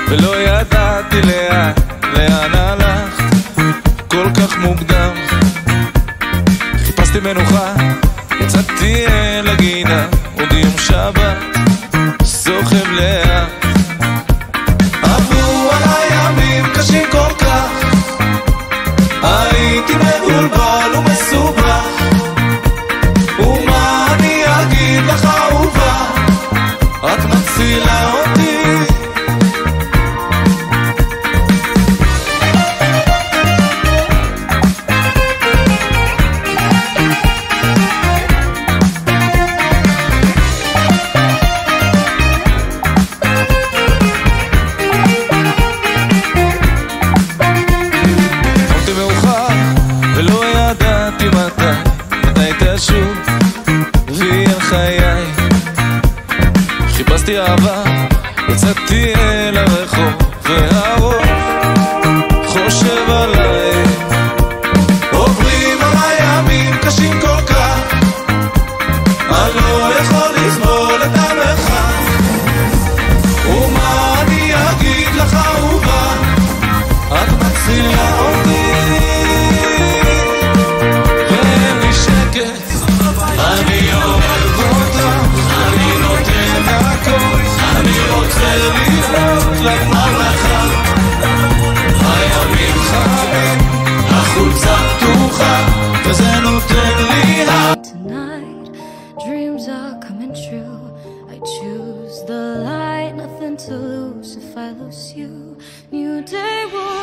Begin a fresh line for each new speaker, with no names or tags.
ולא ידעתי לאן הלכת כל כך מוקדם. חיפשתי מנוחה, יצאתי אל הגינה, עוד יום שבת סוחב לאט. עברו עליי ימים קשים כל כך, הייתי מבולבל ומסובך, ומה אני אגיד לך אהובה, את מצילה אותי. חיפשתי אהבה, יצאתי אל הרחוב, והרוב חושב עליי. עוברים עליי ימים קשים כל כך, אני לא יכול לסבול את המרחק, ומה אני אגיד לך אהובה, את מצילה אותי. ואין לי שקט, אני אוהב אותך, אני נותן הכל, אני רוצה לבנות לך מלאכה. הימים חמים, החולצה פתוחה, וזה נותן לי
Tonight, dreams are coming true. I choose the light, nothing to lose if I lose you. New day will